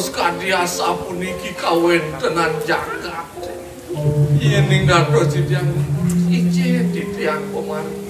ngantos kadiasa puniki kawentenan jagat. Yen dados titiang ije titiang pemari.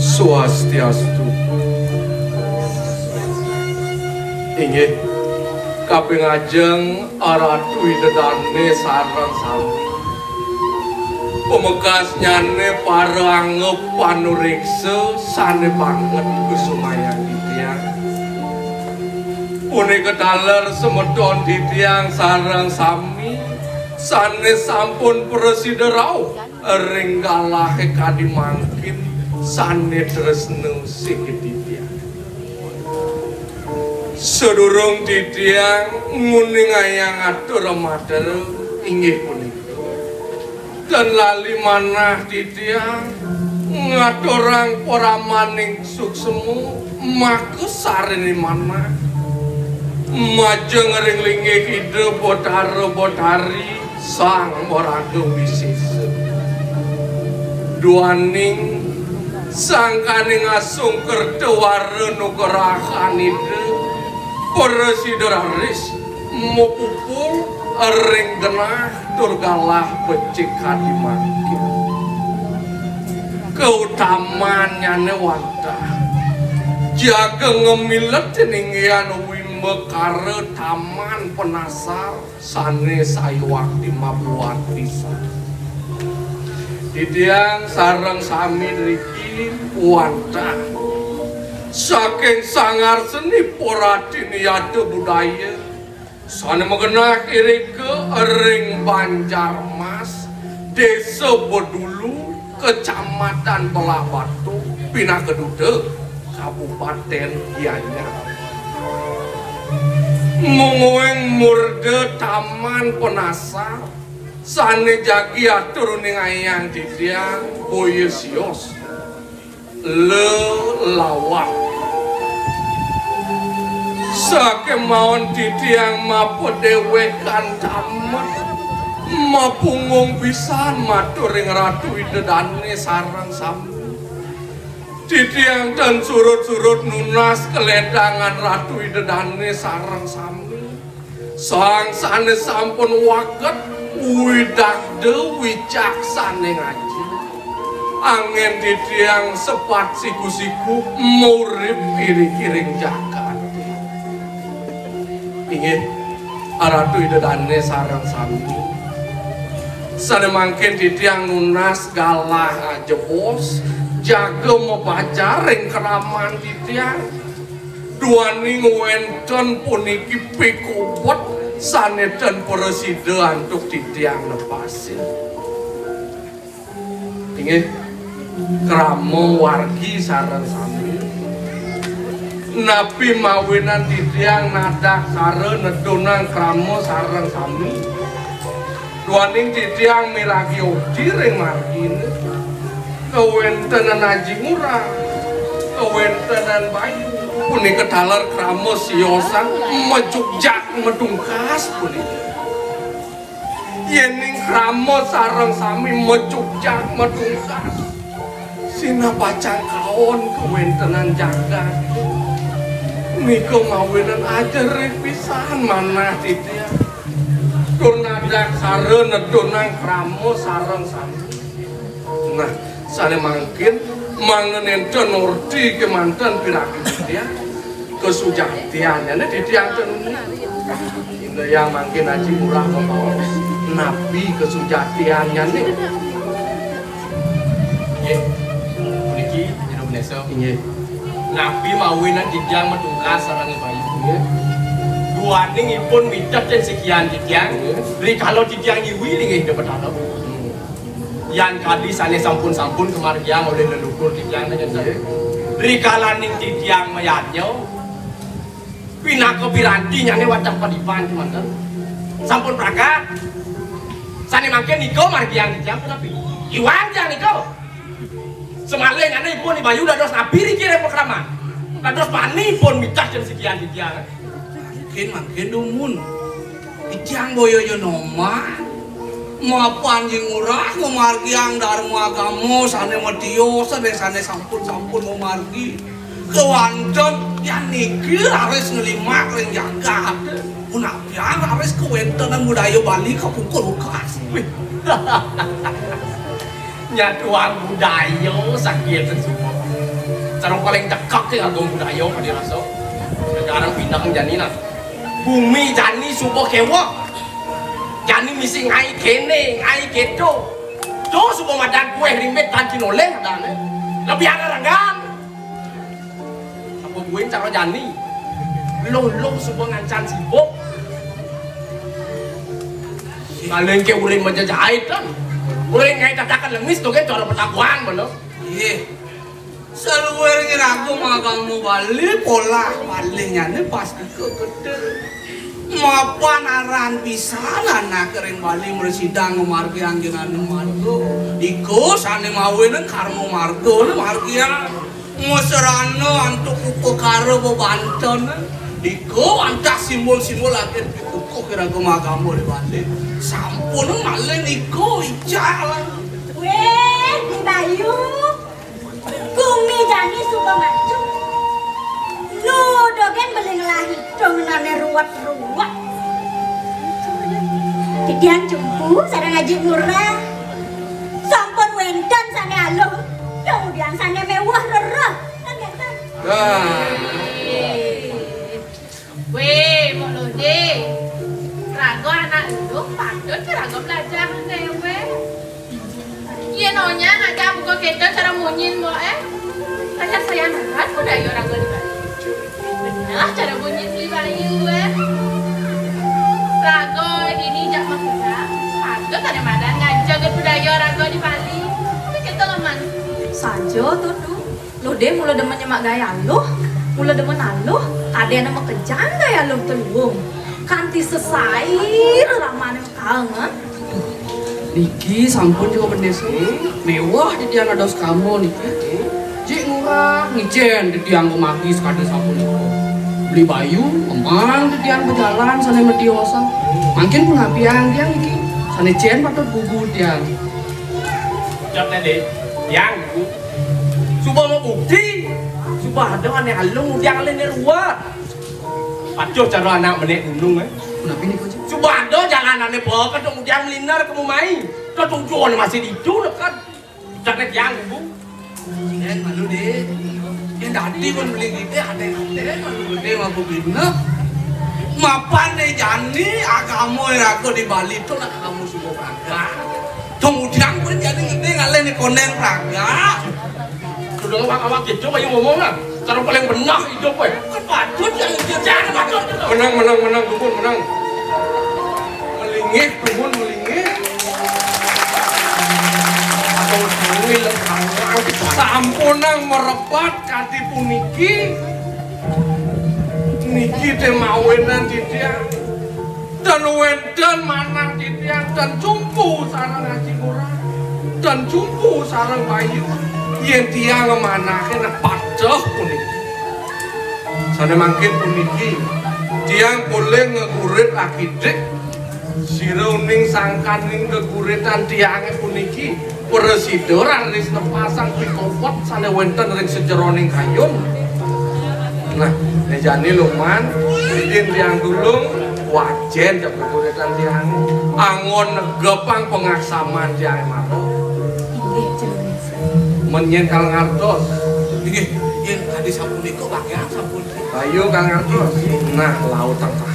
Swastiastu. Inggih kaping ajeng Ratu Widedane sareng sami. Pemekas nyane paranggep panuriksa sane banget kusumayang tiyang. punika daler semedon titiang sareng sami sanes sampun presiderau ring galahe kadimangkin sane tresno sikititiang sedurung titiang nguning ayang atur mater inggih punika dan lali manah titiang ngaturang para maning suksemu maku sarini manah majeng ring linggih hidup botari sang moraga wisesa duaning sangkaning asung kertewara nugerahan ide persideraris mopupul ring genah turgalah becik kadimangkin keutamannya wanta jaga ngemilet ninggian mekare taman penasar sanes aywak di Mabuan pisan didiang sareng sami riki wanta saking sangar seni poradini yade budaya sane mengenah irike ring Banjarmas desa Bedulu kecamatan Belabatu Pina Kedude Kabupaten Gianyar Mungueng murde taman penasar sane jagi atur ning ayang titiang boye sios lelawak sakemawon titiang mapedewekan taman mapunggung pisan matur ring Ratu Widedane sareng sami titiang dan surut-surut nunas keledangan Ratu Widedane sareng sami sang sanes sampun waket widagde wicaksane ngaji angin titiang sepat siku-siku murip kiri-kiring jagat ingin Ratu Widedane sareng sami sane mangkin titiang nunas galah jebos jaga membaca ring keraman titiang duaning wenten puniki pikubot saneten presiden untuk titiang lepasin ingin keramo wargi sareng sami napi mawinan titiang nadak sare nedonang keramo sareng sami duaning titiang miragi odi ring margine kewentenan aji ngurang kewentenan bayu punika dalar kramo siosan mejugjak medungkas punika yening kramo sareng sami mejugjak medungkas sina pacang kaon kewentenan jagat nika mawinan ajar pisan manah titiang turnadak sare nedonang kramo sareng sami nah sane mangkin mangenenten ordi kemanten piraki ya kesujatiannya nih titiang tenun ini yang mangkin aji murah membawa nabi kesujatiannya nih iya puniki hidup neso iya nabi mawinan titiang medungkas sareng bayu iya duaning ipun midat dan sekian titiang beri kalau titiang iwi nih dapat halo yang kali sane sampun-sampun kemargiang oleh leluhur titiang nanya rikalaning titiang mayatnya pinaka piranti nyane wacang padipan cuman kan sampun prakat sane mangke niko margiang titiang tapi iwan jang niko semale nyane pun di bayu dados nabi dikirim pekraman dados pani pun mitah dan sekian titiang mungkin dumun titiang boyoyo noma mapan jing murah memargi ang dharma agama sane mediyo sane sampun memargi kewanten yang niki harus ngelimak ring jagat punapian harus kewentenan budaya Bali kapungkur ukas nyatuan budaya sakit semua cara paling dekat ke agama budaya pada rasa sekarang pindah ke janina bumi jani subuh kewak jani misi ngai kene ngai keto tuh subuh madan kue rimet tanti noleh dan lebih anggaran apa gue cara jani Lolo sebuah ngancan sibuk. Kalian ke uring menjajahit kan? Uring ngay tatakan lemis tuh kan cara petakuan bener. Iya. Selalu ngiraku kamu balik pola palingnya nih pasti kegede. Mapan aran pisan anak kering balik bersidang margi angginan margo. Iko sane mawinen karmo margo nih margian. Muserano antuk uko karo bebanton. Iko antak simbol-simbol akhir uko kira kamu di balik. Sampun malen iko ical. Weh, di Bayu. Kumi jani suka maju. Lu dogen beli ngelahi dong nane ruwet-ruwet. Didiang jumpu sareng ngaji murah. Sampun wendan sane alung. Kemudian sane mewah rerah. Weh, mau lode. Rago anak lu patut rago belajar dewe. Iya nonya ngajak buka kita cara munyin mo Kaca saya nahat budaya orang di Bali. Benar cara munyin di Bali gue. Rago ini jak makna. Patut ada madan ngajak budaya rago di Bali. Tapi kita leman. Sajo tuh lode mulai demen nyemak gaya lu. Mulai demen aluh. Ada nama kejang gaya lu telung. Kanti sesai ramane kangen. Niki sampun juga benesu mewah di tiang ados kamu niki. Cik murah ngicen di tiang kemaki sekali sampun itu. Beli bayu, emang di tiang berjalan sana mediosa. Makin pengapian tiang niki. Sana cen patut gugu tiang. Jat nade, tiang gugu. Subah mau bukti. Subah ada aneh halung tiang lain ruat. Pacuh cara anak menek gunung Kenapa ini kau? Subado jalanannya bawa dong yang linar kamu main. Kadang jual masih itu dekat. Jangan yang bu. Yang malu deh. Yang tadi pun beli gitu ada malu deh mau begini. Mapan deh jani agamo aku di Bali itu lah kamu semua praga. Kemudian pun jadi gede ngalen di konen praga. Sudah awak gitu ayo ngomong lah. Cara paling benar hidup we. Patut yang jangan patut. Menang dukun menang. Melingih dukun melingih. Atau duwi lekang Sampunang merepat kati puniki. Niki teh mawenan titiang. Dan wedan manang titiang dan jumpu sarang ngaji kurang. Dan jumpu sarang bayu. Yen tiang ngemanake nak pacah puniki. Sana mangkin puniki. Tiang boleh ngegurit akidik. Siruning sangkaning keguritan tiangnya puniki. Peresidoran ring pasang pitopot sana wenten ring sejeroning kayun. Nah, nejani luman, idin tiang dulung, wajen jam keguritan tiang. Angon negepang pengaksaman tiang maro. Menyen kal ngartos. Nggih, yen tadi sampun iku pakai sampun. Ayo kal ngartos. Nah, laut tangkah.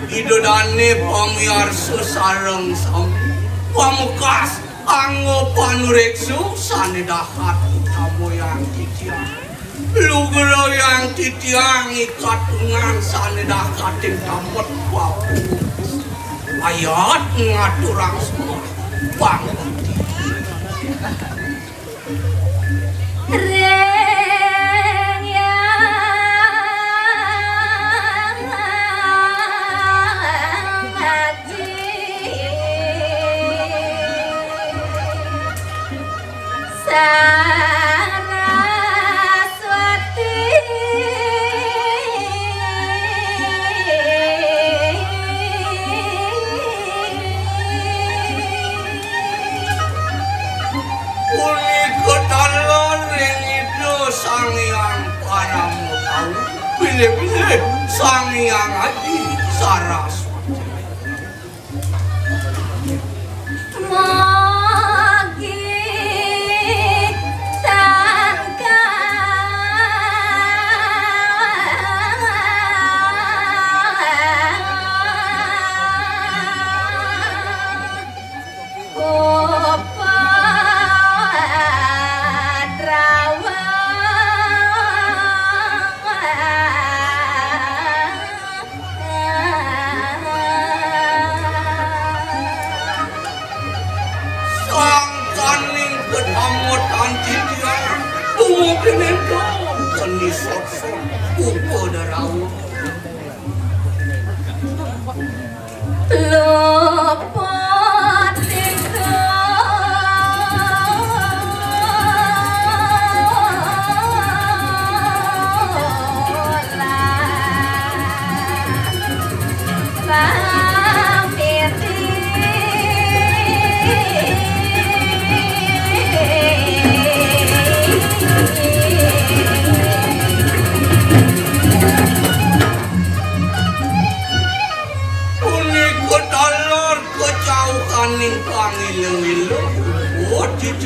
Idodane pamiarsa sareng sami pamukas anggo panureksu sane dahat utama yang titiang lugro yang titiang ikatungan sane dahat ing damet wapu ayat ngaturang semua bang Pilih-pilih Sang Hyang Adi Saraswati.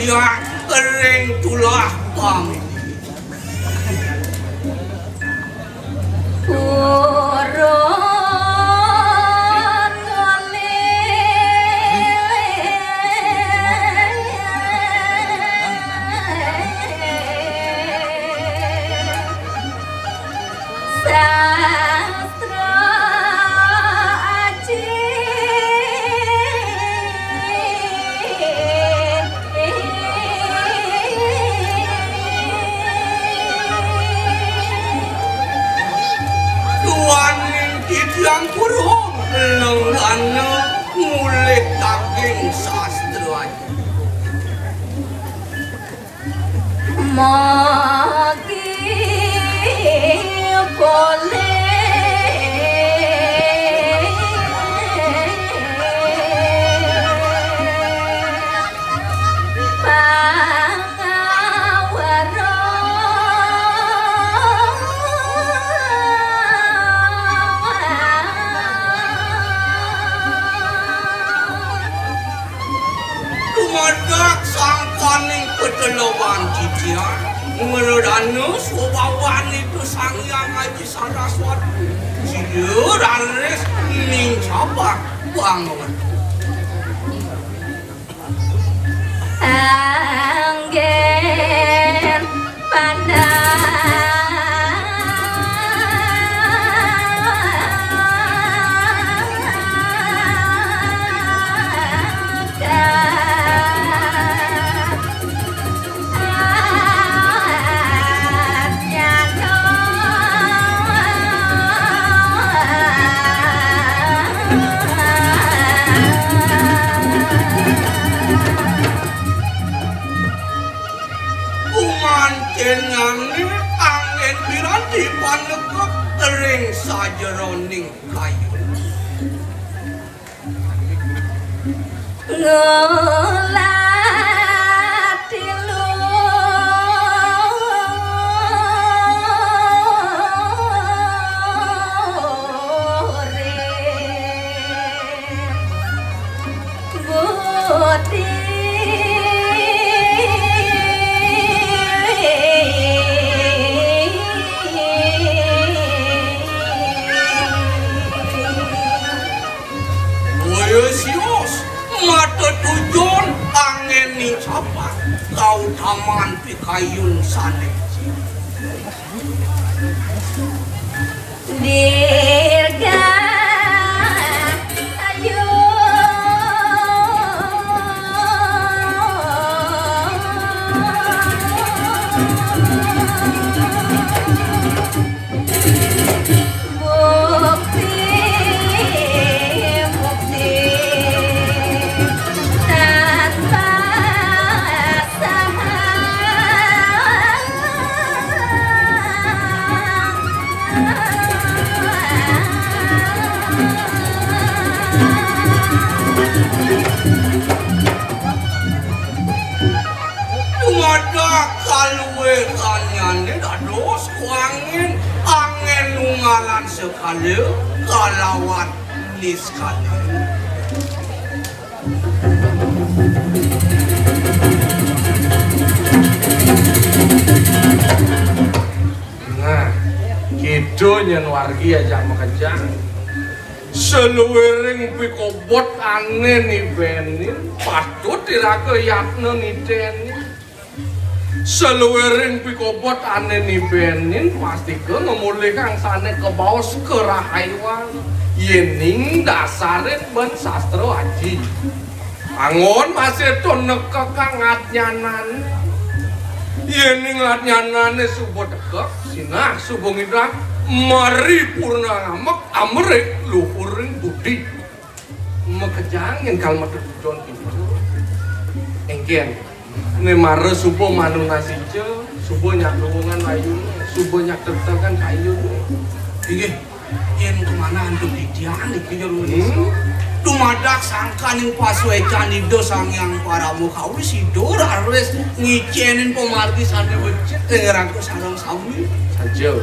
Dia kering tulah pamit. Yang kurung lenggana mulai daging sastra magi boleh Ketelawan cician meredana sobawan itu Sang Hyang Adi Saraswati sieur ares ning cabak bangun anggen pandang angin piranti panekep tering sajeroning kayu ngelati lore bodi mata tujuan angin ning capak kau taman pikayun sanek dirga ayo tanpa sahabat kali kalawan lis kali. Nah, gitu nyen wargi aja makejang. Seluwering pikobot aneh nih benin, patut diraka yakna nih denin. Seluwering pikobot aneh nih benin, pasti ke memulihkan sana ke bawah ke rahaywan. Yening dasarin ben sastra aji. Angon masih tuh nekekang ngatnyanan. Yening ngatnyanane subuh dekek, sinah subuh ngidrak. Mari purna ngamek amrek luhuring budi mekejangin kalmat tujuan itu engken ne mare subuh manu nasice subuh nyak luhungan layu subuh nyak tertekan kayu Inggih yen kemana antum didiang iki lu dumadak sangkan yang pasuecan ido sangyang para mukawis ido arwes ngicenin pemargi sandi becet dengeranku sarang sawi saja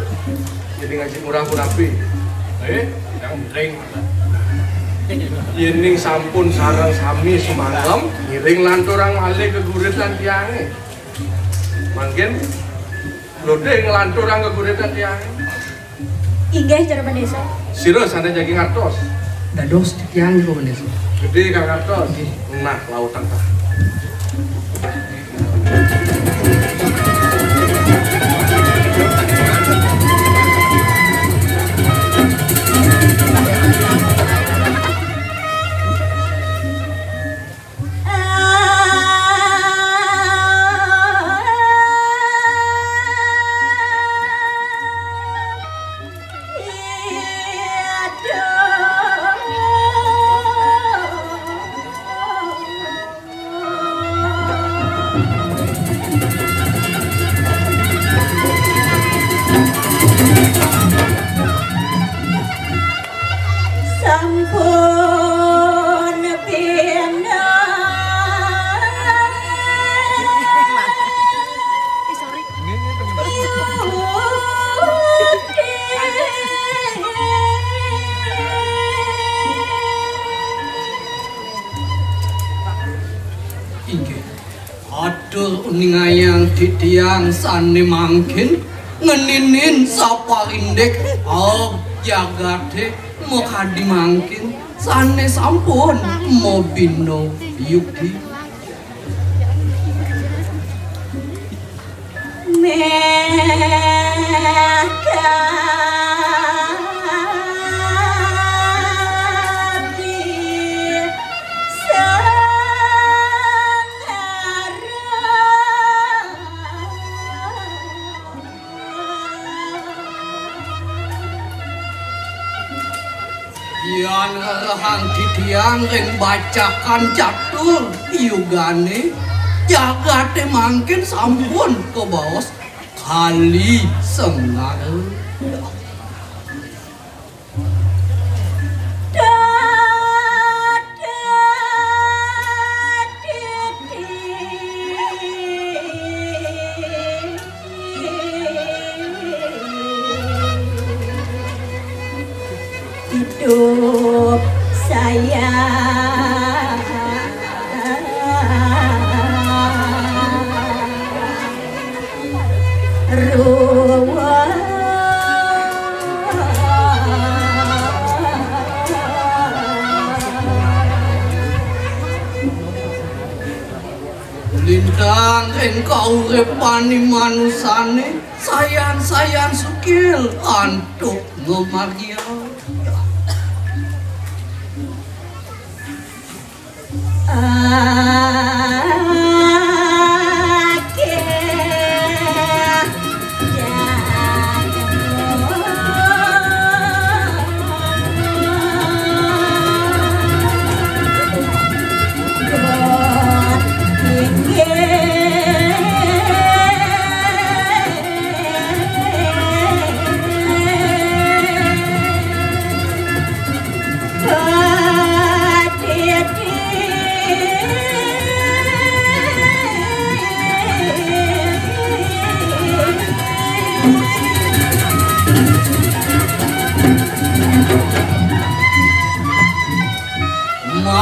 jadi ngaji murah rapi yang ring yening sampun sarang sami sumangem ngiring lanturang malih ke gurit lan tiange mangkin lode ngelanturang ke gurit lan tiange Inggih cara Desa. sira sana jagi ngartos Dados tiang kok Desa. gede kang ngartos nah lautan tah Ningayang titiang sane mangkin ngeninin sapa indek jagate mau kadi mangkin sane sampun mau bino yukti Yan rahang titiang reng bacakan catur yugane jagate mangkin sampun ke bawah kali sengar Hidup saya ruwet lintang engkau repani manusane sayan sukil antuk ngomagia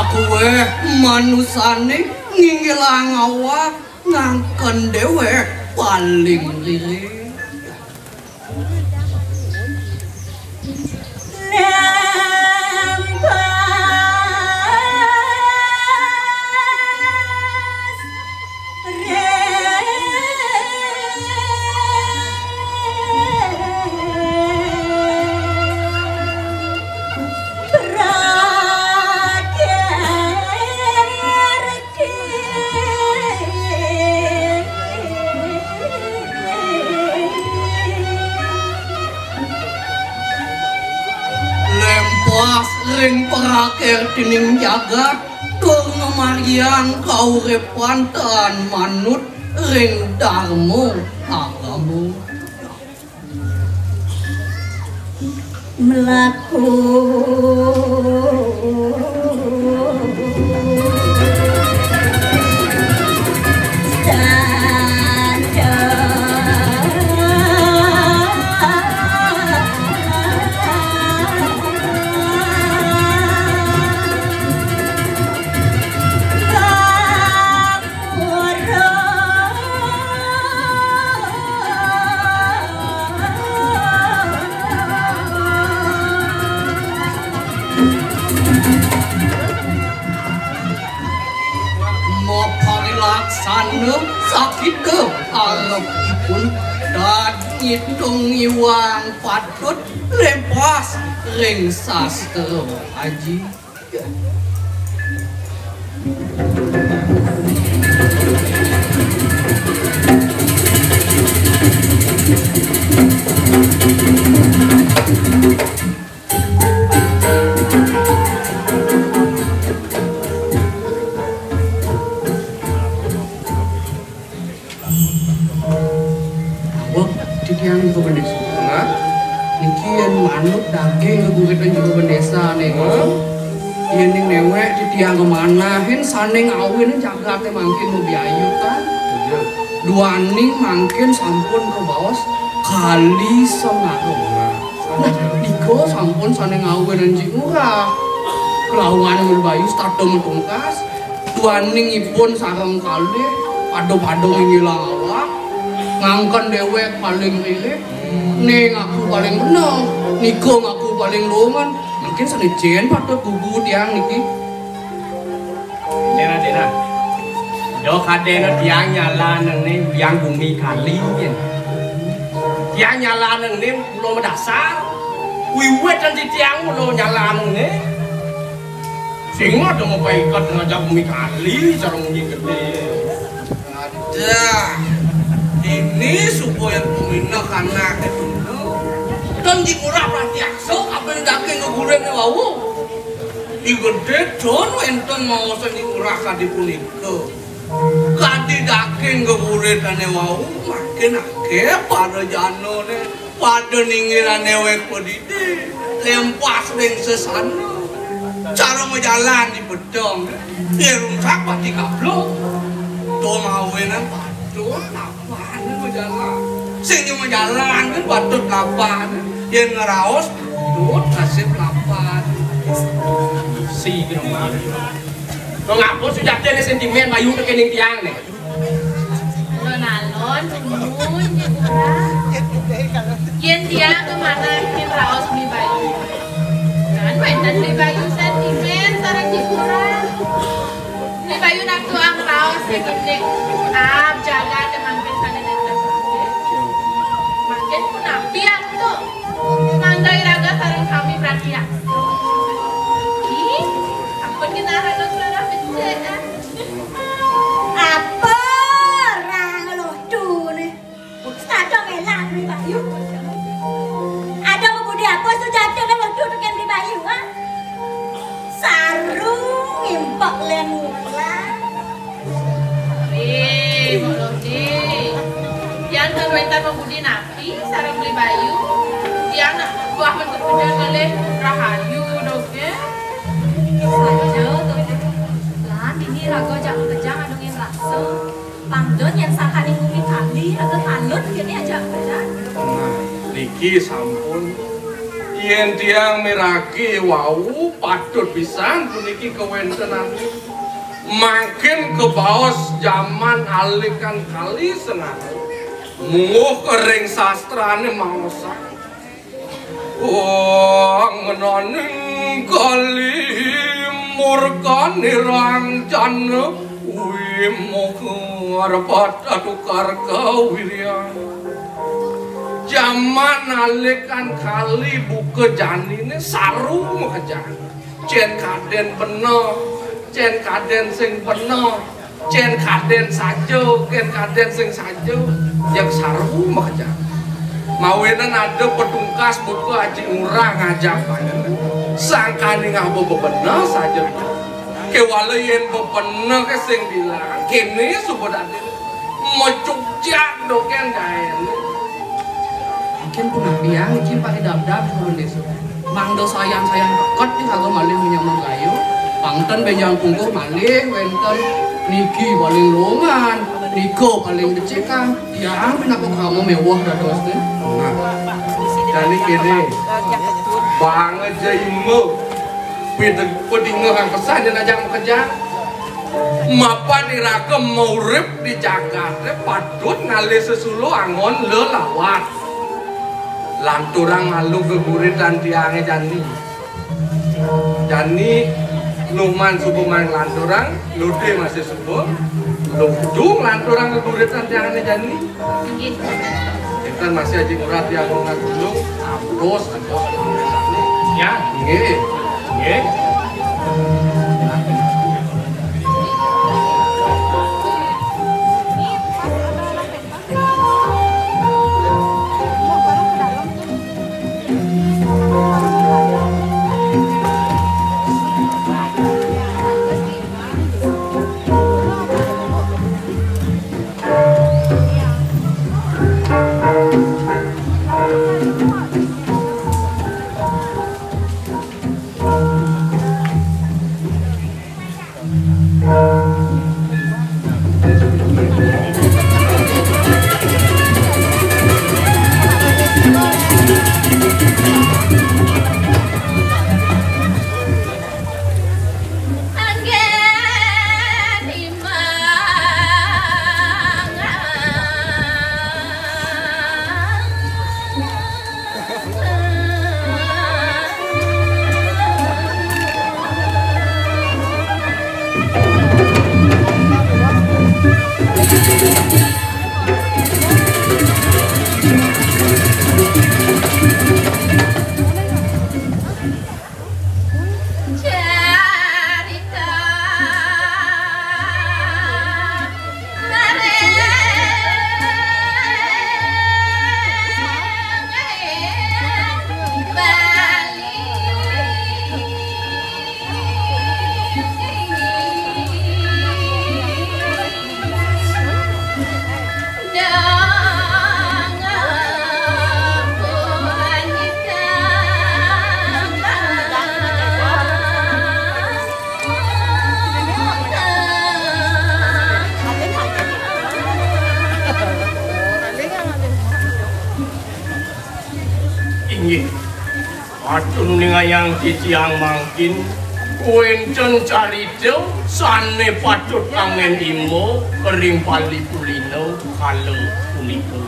Kowe manusane ngingilang awak ngangken dewe paling lirik. Ring peraker tining jagat turna marian kaurepan tan manut ring darmo agamu melaku sakit ke arepipun dan ngitung iwang patut lepas ring sastra aji yang juga bendesa, niki yang manuk daging ngeburit dan juga bendesa nih, yang ning newek di tiang kemana, hen saneng awin jagatnya mungkin mau biayu kan, dua ning mungkin sampun ke bawah kali sengaruh, nah diko sampun saneng awin dan murah, kelawangan berbayu stardom tungkas, dua ning ipun sarang kali, pado-pado ngilang awak. Ngangkan dewek paling rilik, nih ngaku paling bener, niko ngaku paling longan, mungkin senejen patut gugu tiang niki. Dena, do kadena tiang nyala neng tiang bumi kali yen. Tiang nyala neng pulau mendasar, wiwet dan tiang pulau nyala neng. Singa dong mau ikat ngajak bumi kali, cara bumi gede. Ada. Ini supaya pemina karena itu dan dimurah pratiakso apa yang daging ngegureng wawu digede don enten mau senimurah kadi puniko kadi daging ngegureng kane wawu makin ake pada jano ne pada ninggiran newek pedidi lempas ring sesana cara menjalan di bedong dia rumsak pati kablok to mawenan padon apaan menjalan sing menjalan kan patut lapan yang ngeraos patut nasib lapan si geremah lo ngapun sudah ada sentimen bayu ke kening tiang nih alon mun yen dia kemana kin raos beli bayu kan mainan beli bayu sentimen sarang dikurang beli bayu nak tuang raos gede ab jaga temangkin sana dan makin pun api tuh manggai raga sarang kami perhatian ampun kita raga suara becek apa orang lo tuh nih ada melang di bayu ada membudi apa sudah ada waktu tuh kan di bayu ah sarung impok lemula yang terbentar membudi napi sarung beli bayu yang buah menterpedal oleh rahayu dognya saja lah ini raga jangan kejang adungin rasa pangdon yang sakali bumi kali raga kalut gini aja benar nah niki sampun yen tiang miragi wau patut pisan puniki kewontenan makin kebaos zaman alikan kali senang munguh kering sastrane mangsa ngenoning kali murkani rangcan wimuk rapat atukar kawiryan zaman alikan kali buka janine saru makejan cen kaden bener cen kaden sing bener cen kaden sajo ken kaden sing sajo yang saru makejan mawenan ada petungkas buka aji urang ngajak sangkani ngabo bebener saja kewala yen bebener ke sing bilang kini subodane mecukjak doken gaen mungkin punah biang iki pakai dab-dab Mendeso mangdo sayang-sayang peket nih kagak malih minyak manggayo pangten benjang pungkur malih wenten niki paling longan niko paling decekan ya kenapa kamu mewah dados teh jadi kini banget jaimu pindah pedingan pesan dan ajak kerja mapa diragam maurip di Jakarta patut ngalih sesulu angon lelawat lanturang malu kegurit dan tiangnya jani luman subuh main lanturang lude masih subuh ludung lanturang kegurit dan tiangnya jani kita masih aja murah yang ngagulung apros ya nggih nggih Atun yang titiang mangkin kuencen carito sane patut kangen imo kering pali pulino kalau puniko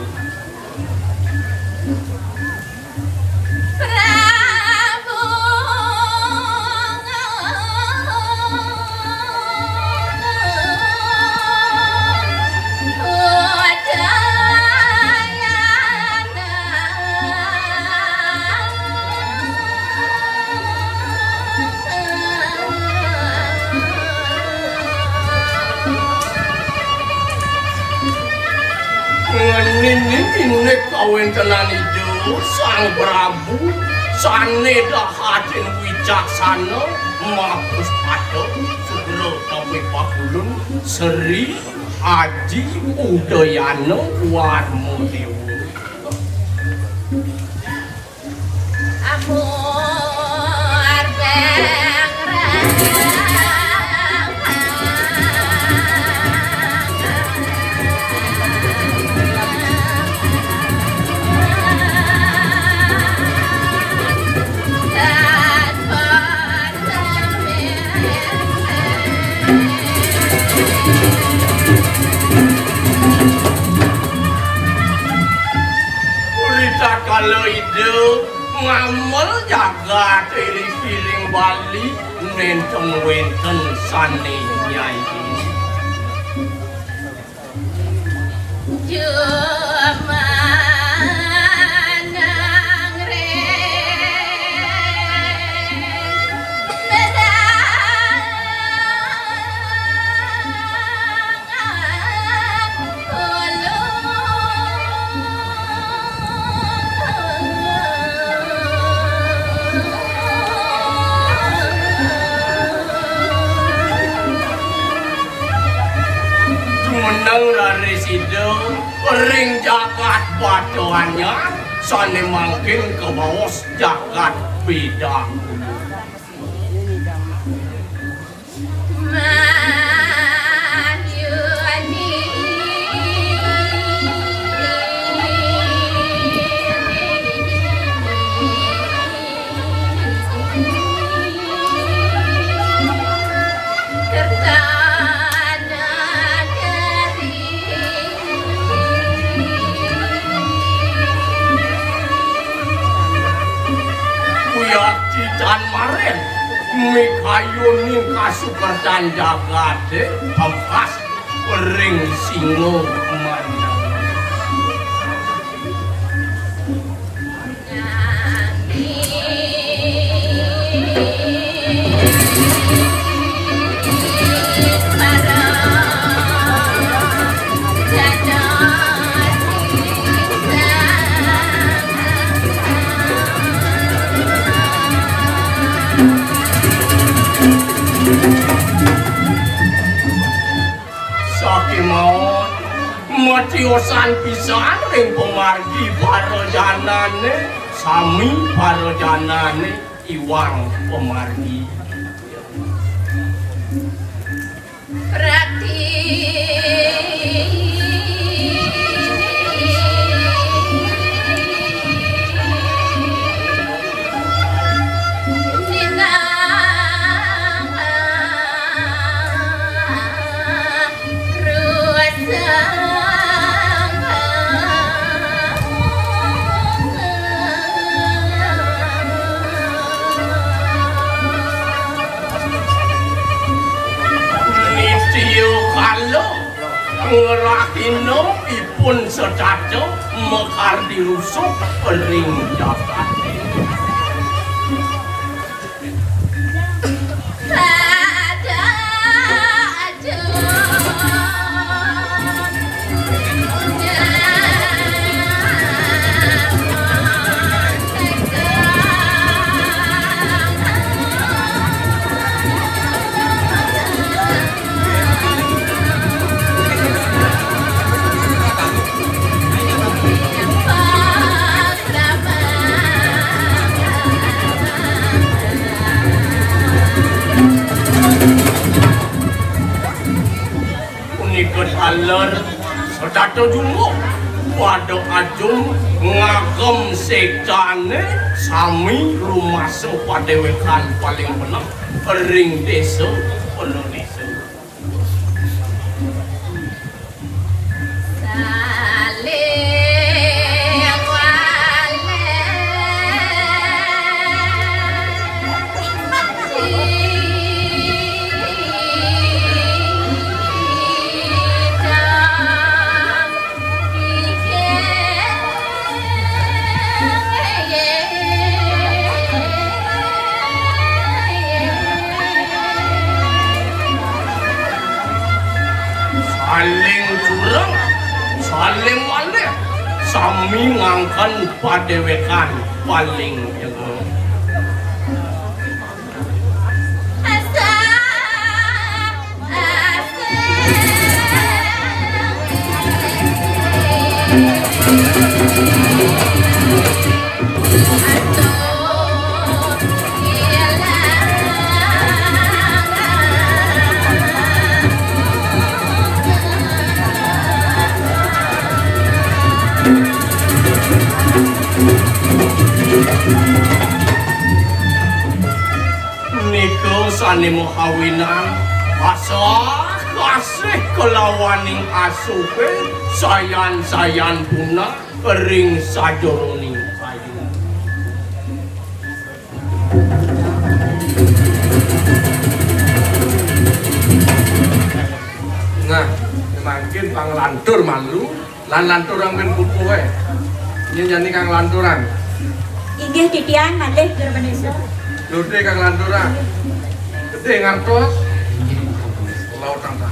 ini kawin tenan ijo sang Prabu sane dahatin wicaksana mapus pada segera tapi pakulun Sri Aji Udayana Warmo Dewa amor bang Berita kalau itu ngamel jaga dari piring Bali nenteng wenten sani nyai menang dari situ ring jagat pacuannya sane makin ke bawah jagat bidang dan maren mikayunin kasukertan jagate ampas ring singo mana Sakimon matiosan pisan ring pemargi parajanane sami parajanane iwang pemargi Rati ngerakino ipun sedaco mekar dirusuk ring jagat aler sedato jumbo pada ajung ngagem sekane sami rumah sepadewekan paling benar ring desa penuh desa saling curang, saling malih, sami ngangkan padewekan paling jago. Niko sane mau kawinan Kasih kelawaning asupe sayan-sayan punah ring sajoroning kayu. Nah, makin Kang Lantur malu, lan lanturang ben putu wae. Nyanyi Kang Lanturang. Inggih titian malih Gerbenesa. Lurde Kang Lanturang. Gede ngantos. Laut tangkah.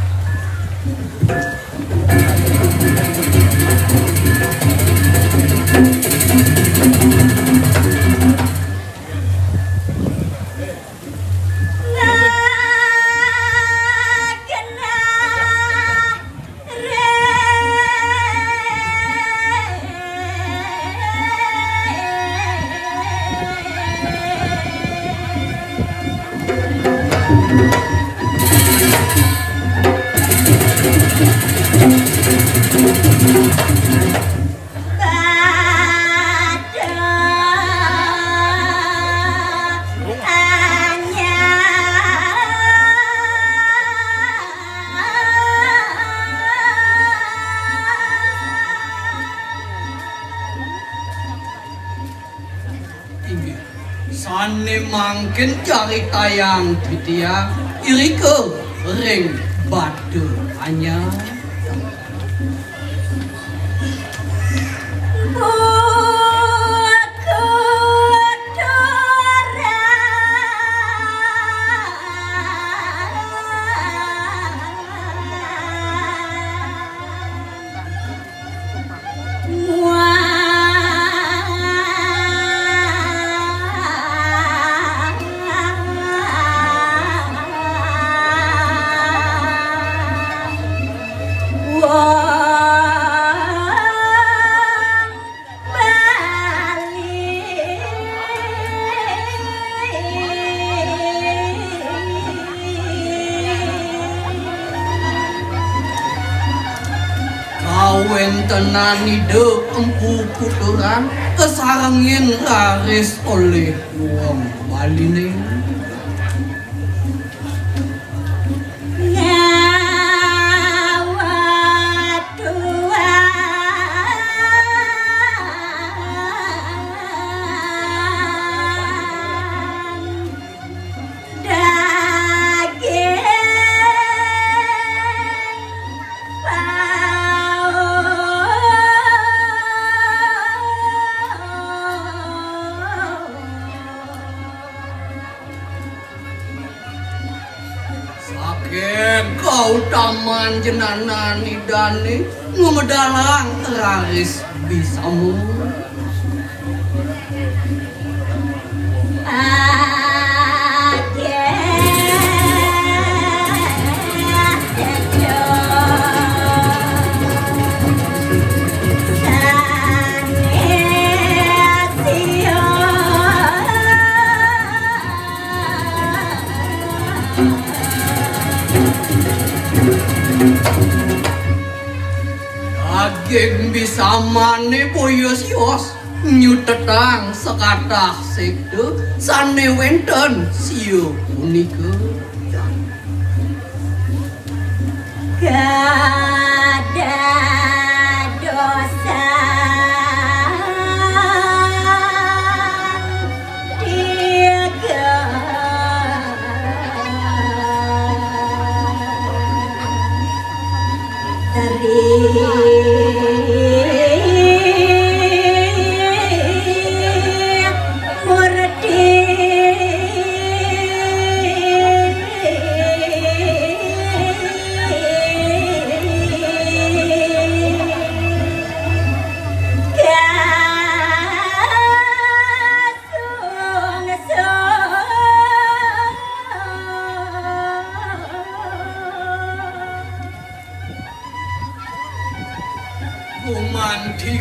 Sane mangkin cari tayang titiang irike ring batu hanya tenani de empu puturan kesarangin raris oleh wong baline kau taman jenanan idane ngumedalang raris bisamu Daging bisa mane boyos-yos nyutetang sekatah sekde sane wenten siu punika kada dosa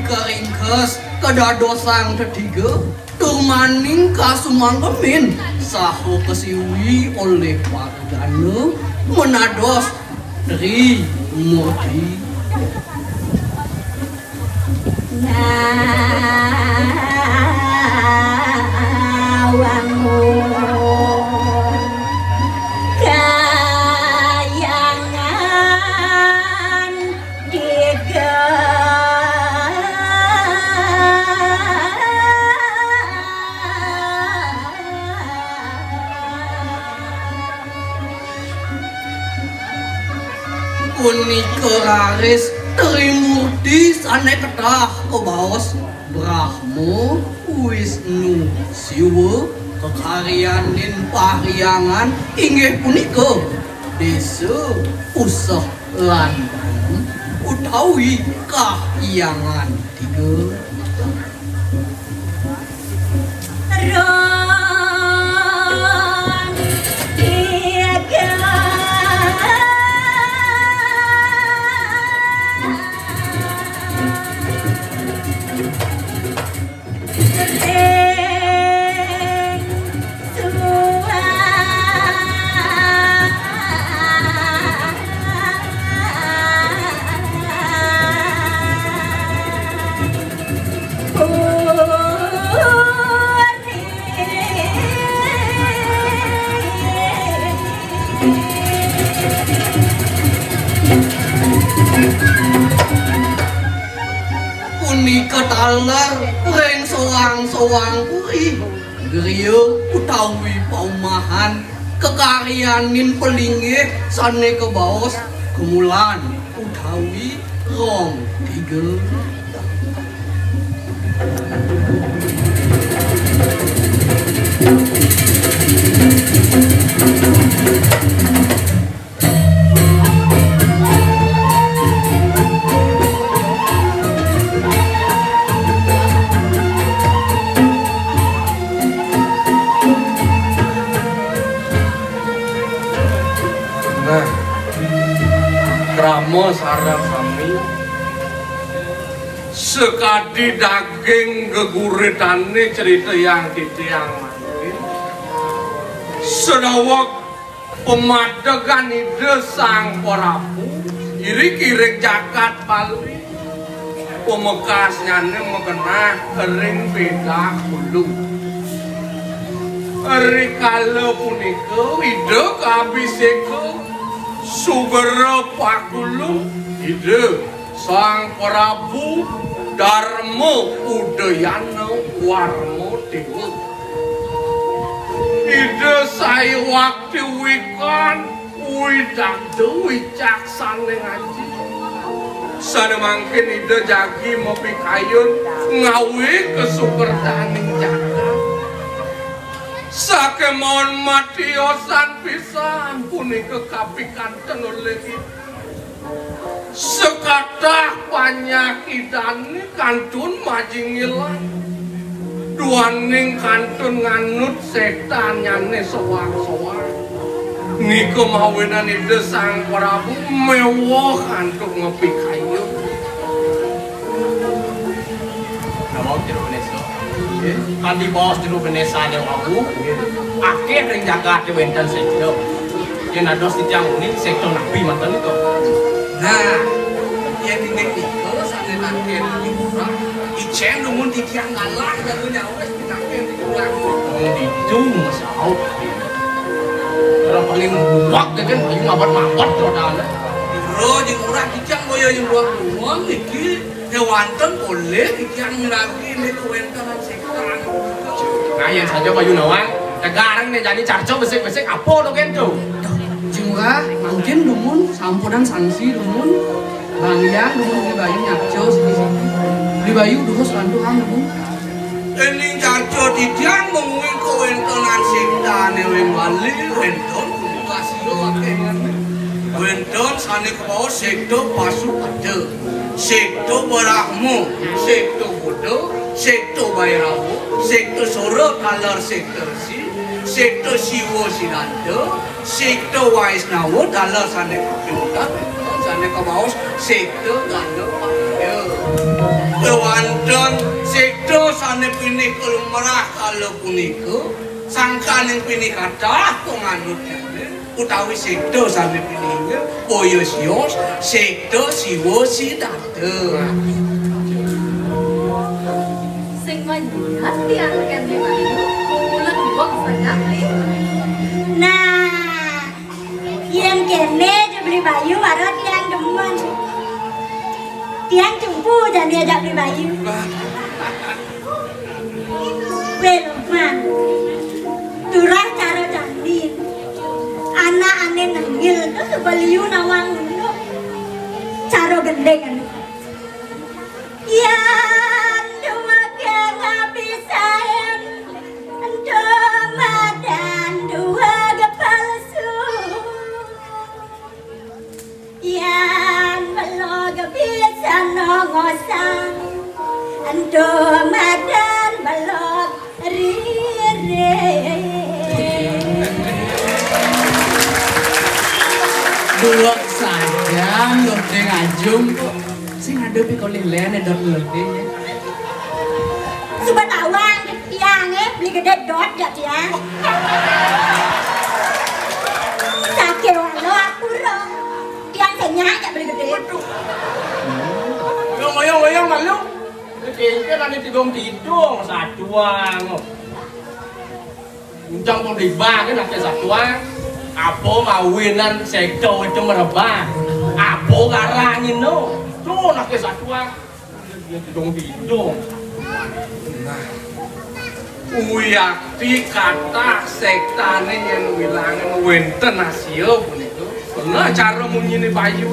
ringkes kedadosang ketiga turmaning kasumangkemin saho kesiwi oleh wargana menados Tri Murti nawangun kaya punika raris Trimurti sane kedah kebaos Brahma Wisnu Siwa kekaryanin pahyangan inggih punika desa usah lan utawi kahyangan 3 punika taler reng soang-soang puri griya utawi paumahan kekaryanin pelinggih sane kebaos kemulan utawi rong 3 Krama sareng sami sekadi daging geguritane cerita yang titiang mangkin sedawak pemadegan ide sang Prabu iri kiring jagat palwi pemekasnya mengenah kering beda hulu iri kala punika ide kabiseko Sugera Pakulu ide sang Prabu Darma Udayana Warma Dewa ide saya waktu wikan widakdo wicaksane ngaji sana mangkin ide jagi mopi kayun ngawi kesukerdaning jagat sakemon matiosan pisan punika kapikanten oleh sekatah panyakitane kantun majing ilang duaning kantun nganut setan nyane soang-soang nika mawenan ide sang Prabu mewah kantuk ngopi kayu Nawag di Rubeneso kan di bawah di Rubenesa ada wabu akhir ring jaga di Wenten sektor yang ada di tiang ini sektor nabi mantan itu nah yang tinggal itu sana nangken di kurang icen dumun di tiang ngalah dan nyawa di nangken di kurang itu masalah orang paling muak kan paling mabat rodana bro di kurang di tiang boyo yang buang buang iki hewanten boleh di tiang lagi di Wenten sektor nah yang saja Bayu Nawang sekarang nih jadi carco besek-besek apa lo kento Jumlah mungkin dumun sampunan sanksi dumun bangya dumun beli bayu nyakco sini-sini beli bayu dumun selantuhan dumun ini carco di tiang mengui ke Wentenan sektor yang bali Wenton kasih akhirnya Wenton sana ke bawah sektor pasuk ada sektor Brahmo sektor Bodo sektor Bairawo sektor Soro kalar sektor si sektor Siwo Sinanda sektor Waisnawa kalar sana ke utara sana ke bawah sektor Ganda Paya kewanton sektor sana pinik kelumerah kalau punika sangkan yang pinik kata penganutnya utawi sektor sana piniknya Boyosios sektor Siwo Sinanda Sing manjat diangkat di bayu, bulan buang sangat Nah, yang kene beli bayu baru tiang demuan. Tiang jumpu dan diajak beli bayu. Welman, turah cara candi. Anak aneh nangil, terus beliu nawang dulu. cara gendeng yan dua ngabisain domadan dua palsu yan belog bisa nongosang domadan belog rire dua saja lode ngajung kok sing ngadepi kok lelen edot lode ya sobat awang tiangnya beli gede dot ya tiang sakit walau aku rong tiang tanya aja beli gede Ngoyong malu kayaknya nanti tidung satuang uncang pun dibang kan aja satuang apa mawinan sektor itu merebah apa garangin no tuh nak satuang tidung Nah, uyakti kata sektane yang wilangan wenten hasil pun itu pernah cara munyini bayu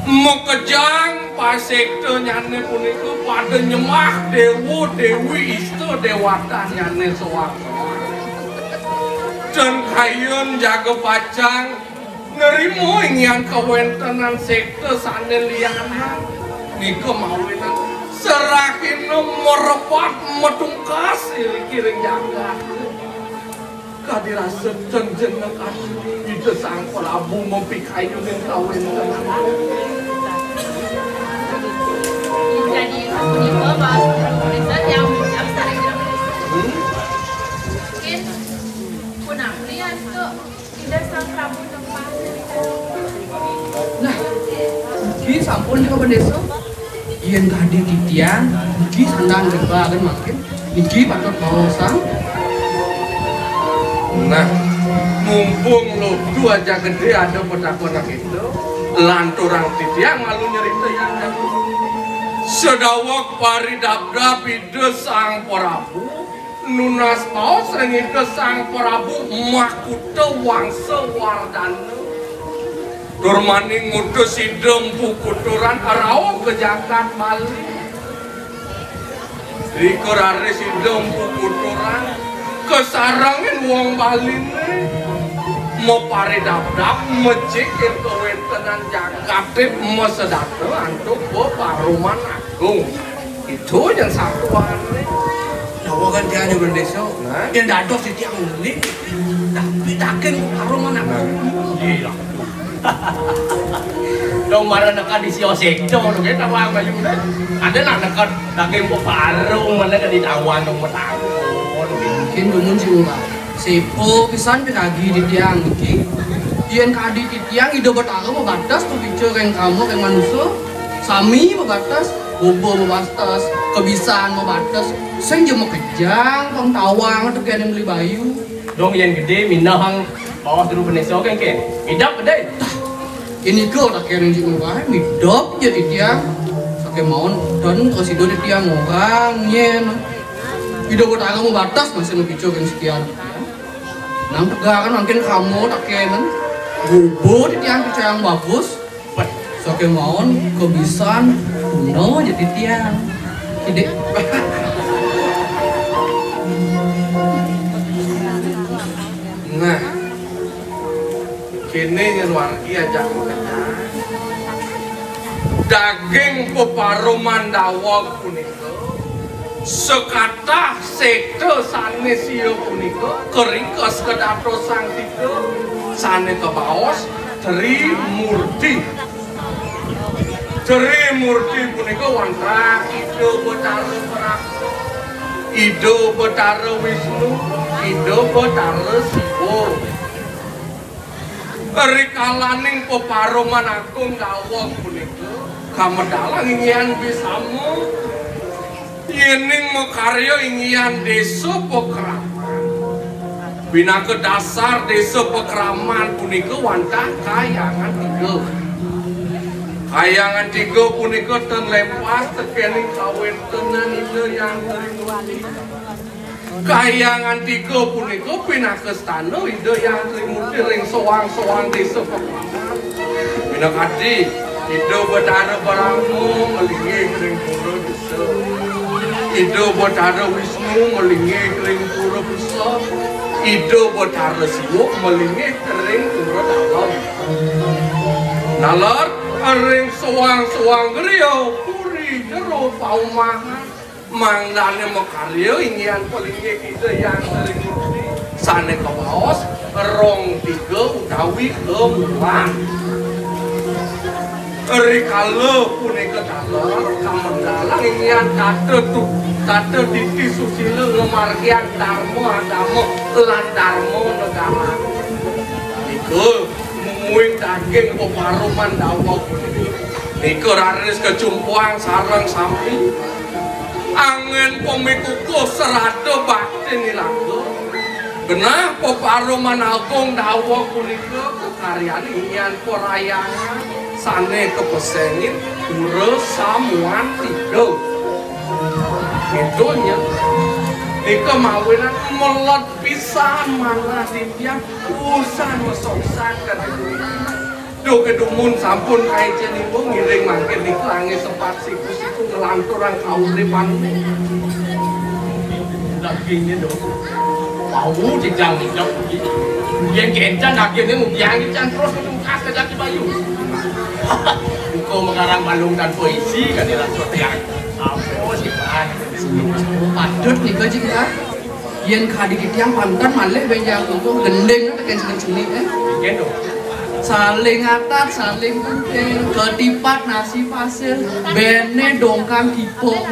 mau kejang pas sektor nyane pun itu pada nyemah dewi isto dewata nyane sewaktu dan kayun jaga pacang nerimo ingin kewentenan sektor sana liana nika mawinan serakin merepat medungkas kiring jaga kadirasa jenjeng itu sang Prabu mempikai dengan kawentenan jadi ini bahas tulisan yang bisa saling mungkin punang lihat tuh tidak sang Prabu tempat nah iki sampun di Kabandeso yen kadi titian iki sandang gerba kan makin iki patut bawasang nah mumpung lo dua aja gede ada pedakonak itu lanturang titiang malu nyerita yang sedawak paridabda ide sang Prabu nunas paus ide sang Prabu makuta wangsa wardana durmani ngutus idem pukuturan arau ke jagat Bali dikerare idem pukuturan kesarangin wong Bali mau paridabda mecikin kewentenan jagatip mesedata antuk Paruman Agung itu yang satuan Jawa kan dia hanya berdeso yang dados di tiang ini tapi takin Paruman Agung iya dong marah nekan di sio sektor dong kita wang bayu ada nak nekan daging Parung mana kan ditawan dong metangkon mungkin dumun si Ura sepo pisan pinagi di tiang iki yen kadi di tiang ide betara batas tuh bicara yang kamu yang manusia sami batas bobo batas kebisan batas sing je mau kejang kong tawang atau kaya yang beli bayu dong yang gede minahang bawah dulu beneso kan ke midap gede ini kau tak kaya yang si Ura midop jadi tiang pakai maun dan terus itu di tiang orang yen ide betara batas masih mau bicara yang sekian nang tegakan mungkin kamu tak kenen bobo di tiang yang bagus soke mohon kebisan kuno jadi tiang ide nah kini ngeluargi aja daging peparuman dawak punika sekata sekte sane siyo punika keringkes kedato sang tiga sane kebaos Trimurti punika wantrak ide betara Prabu ide betara Wisnu ide betara Siwa rikalaning peparuman Agung dawak punika kamedalang ingin bisamu yening makarya ingin desa pekraman bina ke dasar desa pekraman punika wantah kayangan tiga punika terlepas tekening kawentenan ide yang Trimurti kayangan tiga punika bina ke stana ide yang Trimurti ring soang-soang desa pekraman Bina kadi hidup betara barangmu melingi kering pura bisa. Hidup betara Wisnu melingi kering pura bisa. Hidup betara Siwa melingi kering pura dalam. Nalar ring suang-suang griau puri jero paumahan. Mangdane makarya ingin pelingi kita yang sering mesti. Sane kebaos rong tiga utawi kemulan. Rikala punika dalar kamandalang ingin kata titi susila ngemargian dharma agama lan dharma negara. Nika mumuing daging peparuman dawa punika. Nika raris kecumpuan sareng sami. Angin pemikuku serada batin ilaga. Genah peparuman agung dawa punika kekaryaan ingin perayangan sane kepesengin ura samuan tiga. Itunya nika mawinan melot pisan mana dipian usan mesongsan kadang. Duh kedumun sampun kae cenipun ngiring mangke diklange sempat siku-siku ngelanturan kauripan. Dagingnya dong. Bau dijang begitu. Yang kencan dagingnya mugiang kencan terus menungkas ke kaki bayu. Engkau mengarang balung dan puisi kan dia langsung tiang. Apa sih pan? Padut nih gaji kita. Yen kadi kitiang pantan malek benjang untuk gendeng tekan seni Bikin dong. Saling atat, saling penting, ketipat nasi pasir, bene dongkang kipo,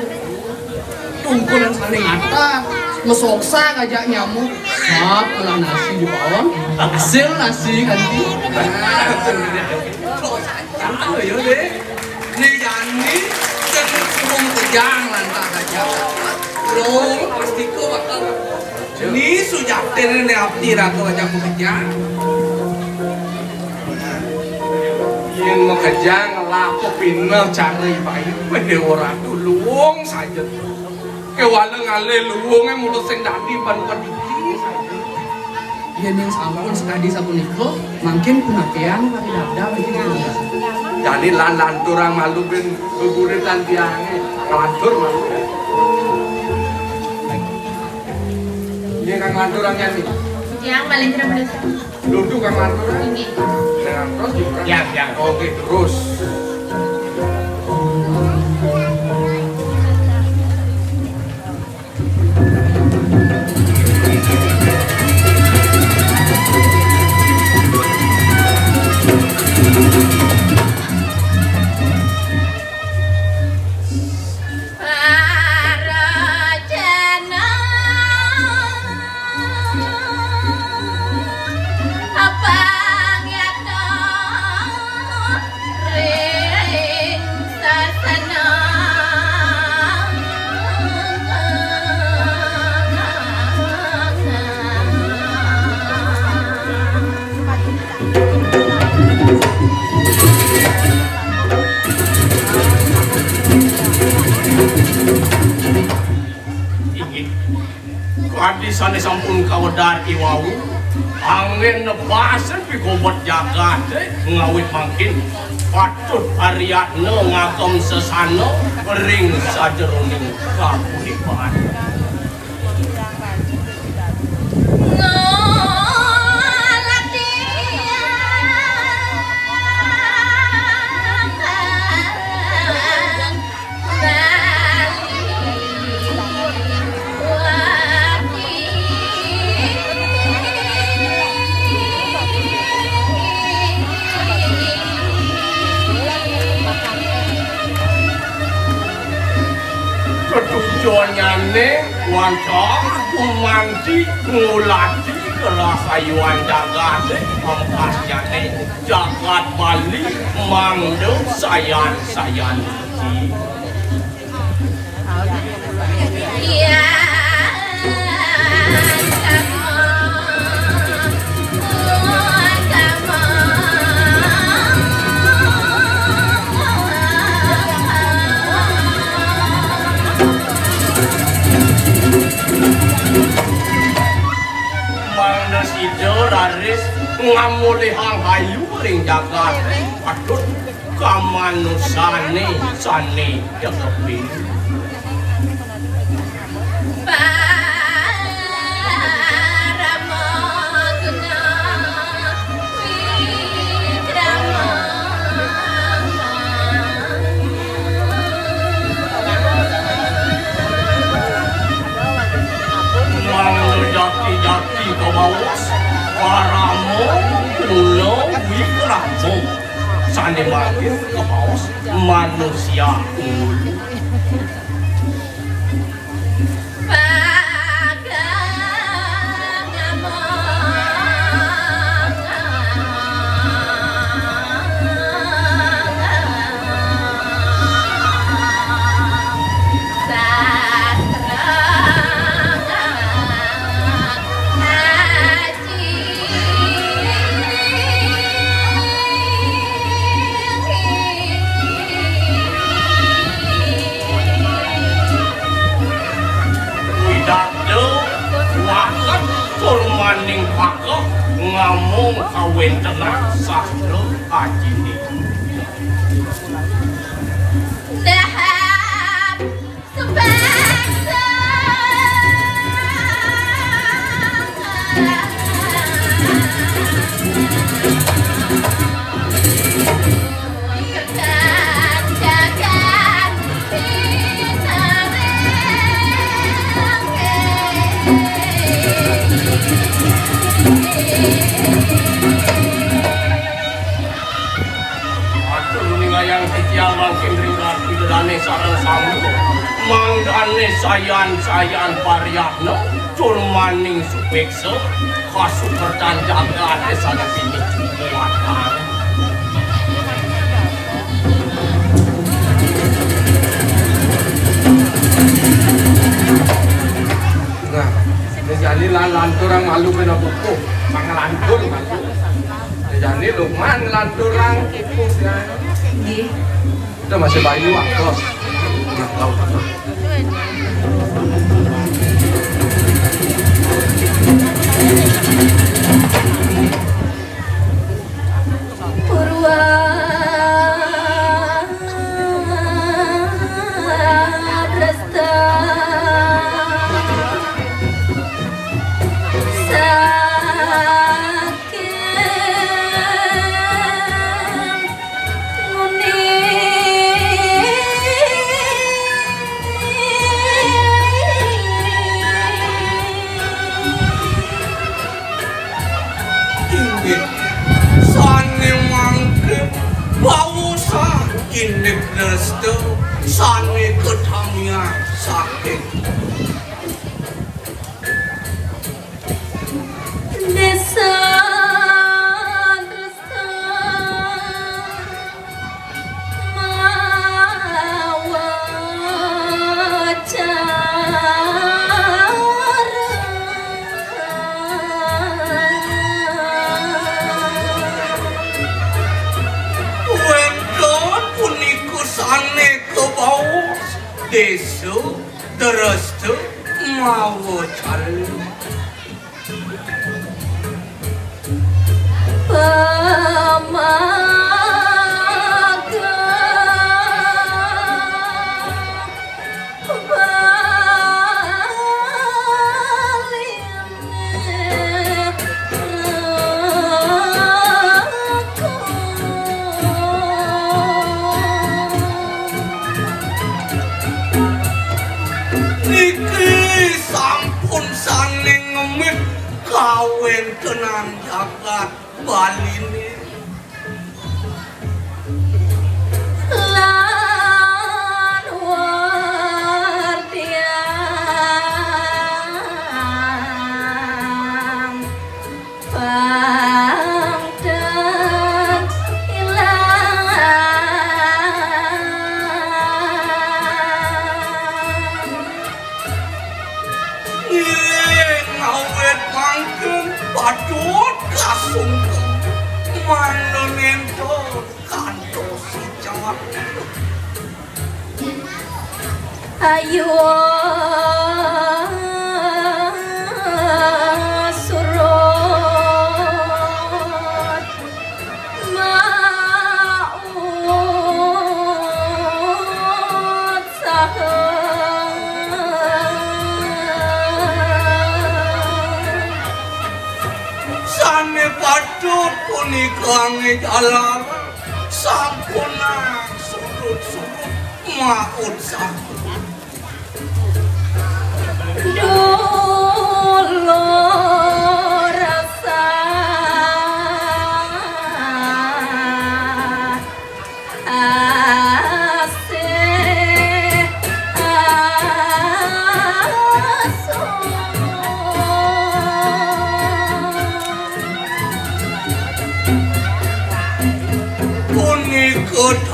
tungkulan saling atat, mesoksa ngajak nyamuk, sap kelang nasi di bawah, hasil nasi ganti. Tahu ya deh, nih Yani kan kurung kejang lantah aja. Kurung pasti kau bakal. Ini sudah terene abdi ratu aja kejang. Yen mekejang lapo pineh cari bayi bede ora luwung saja. Kewale ngale luwunge mulut sing dadi ban kediki saja. Yen yang sampun sekadi sapunika, mungkin penapian kami dada begitu. Jadi lan turang malu ben geguritan tiange nglantur malu. Ini kang lanturangnya nih. Yang paling terus. Duduk kang lanturang. Ini. Dengan terus diperang. Yang. Oke terus. Sana sampun kawedar iwau angin nebasen pikobat jagat ngawit mangkin patut Ariadna ngagem sesana ring sajeroning kapunikan. Tujuannya wancang memanci ngulati kerasayuan jagat empatnya jagat Bali mangde sayan Iya. Mangda sido raris ngamuli hang hayu ring jagat patut kamanusane sane jagepi jati-jati ke bawah paramu kuno wikramu sane makin ke bawah manusia maning pakok ngamung kawin tenang sahro ajini dahab sebangsa yang setiap makin ringan pidane sarang samu mangane sayan paryakno culmaning supekso kasukertan jagat desane pini muatan nah jadi lantur yang malu kena buku mangalantur malu jadi Lukman lantur yang buku itu masih bayi waktu Purwa Dresta Indek restu sane ketamnya sakit desa dresta desu derestu mawo cari kawin tenang jagat balini lan wardian pangdan patut kasungkem manonento kanto si jawab ayo surut punika ngejalan sampun surut-surut maut sampun dulu rasa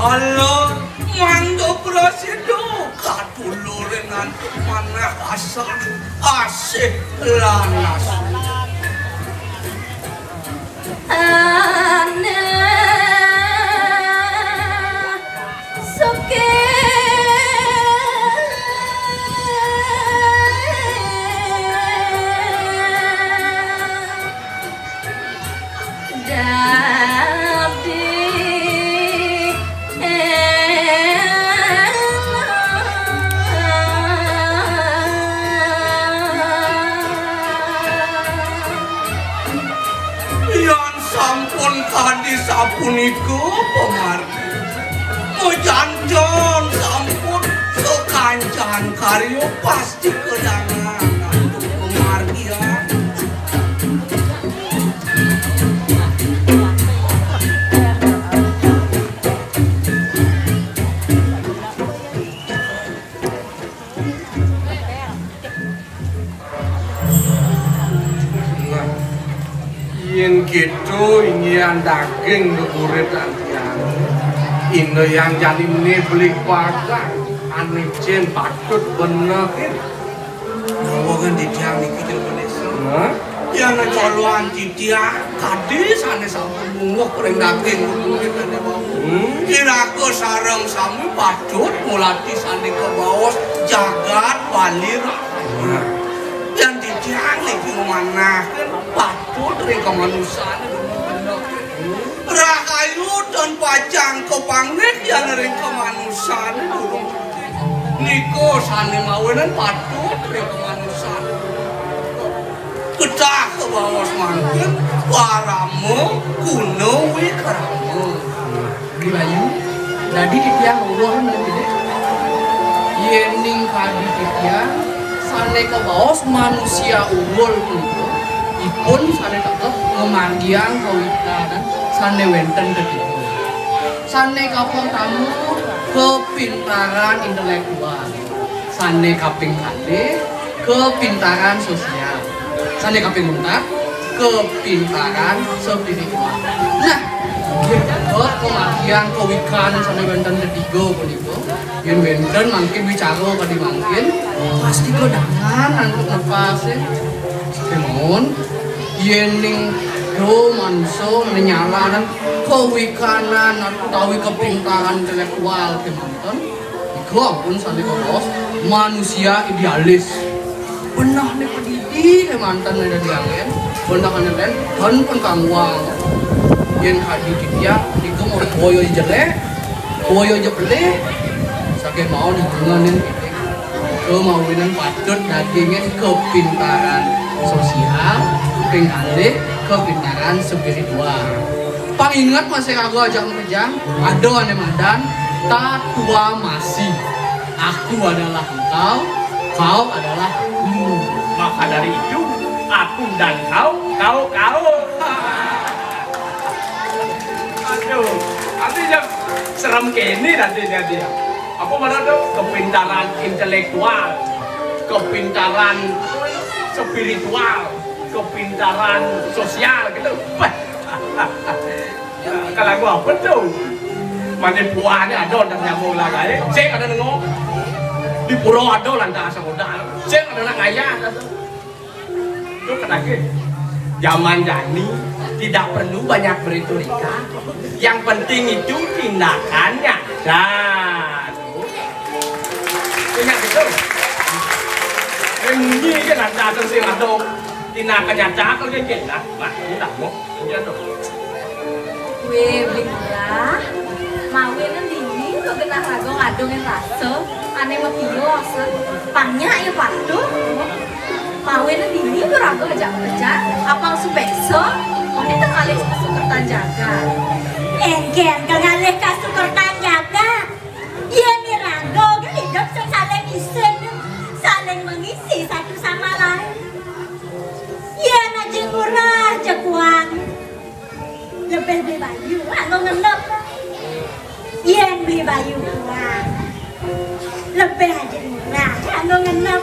Alor mangga prasido katulurenan manah asal asih lanas soke sapunika pemargi mojanjon sampun sekancan karyo pasti kedangan untuk pemargian yen gitu ingin daging keburit antian ini yang jadi ini beli pakai aneh jen patut benerin ngawakan di tiang ini kita bener yang ngecoluan di tiang kadis aneh sampun mungok kering daging keburit aneh kira-kira sarang sami patut mulatih aneh ke bawah jagat balir yang di tiang ini mana patut dari kemanusiaan Rakayu dan pajang kepangnek yang dari kemanusiaan Niko sani mawenan patut dari kemanusiaan Kedah ke bawah semangkin Paramu kuno wikaramu Bayu jadi di tiang Allah nanti deh yening kadi di tiang sane ke bawah manusia unggul itu ipun sane tetep ngemandiang kawita dan sane wenten ketiga sane kaping tamu kepintaran intelektual sane kaping kade kepintaran sosial sane kaping muntak kepintaran spiritual nah kematian kawikan sane wenten ketiga punika yen wenten mungkin bicara kadi mungkin pasti kedangan untuk nepase kemun yening do manso menyalanan kewikanan utawi kepintaran intelektual kemanten iku pun sane kos manusia idealis benah nih pendidik kemanten ada diangen benah nih dan pun kangwang yen hadi dia iku mau boyo jelek boyo jelek sakit mau digunganin kemauan patut dagingin kepintaran sosial pengalih kepintaran spiritual pangingat masih kagak ajak ngejang ada ane mandan tak tua masih aku adalah engkau kau adalah aku maka dari itu aku dan kau aduh artinya serem kene nantinya dia apa mana tuh kepintaran intelektual kepintaran spiritual kepintaran sosial gitu kalau gua apa tuh mana buahnya ada dan nyamuk lagi cek ada nengok di pura ada lantas asal modal cek ada nak ngaya tuh kenapa zaman Jani tidak perlu banyak beretorika yang penting itu tindakannya dan ingat itu ini kan ada sensing ada tindakannya cakal kan kita nah ini tak mau ini ada Weh, binglah. Mawinan dingin kok kena rago ngadongin rasa. Aneh mah kios. Pangnya ya patuh. Mawin ini berago aja kerja, apang subekso, ini tengalih kasukertan jaga. Engken tengalih kasukertan jaga. Iya nih rago, kan hidup saling isen, saling mengisi satu sama lain. Iya naji murah, jekuan. Lebih beli bayu, anu ngenep. Iya beli bayu kurang. Lebih aja murah, anu ngenep.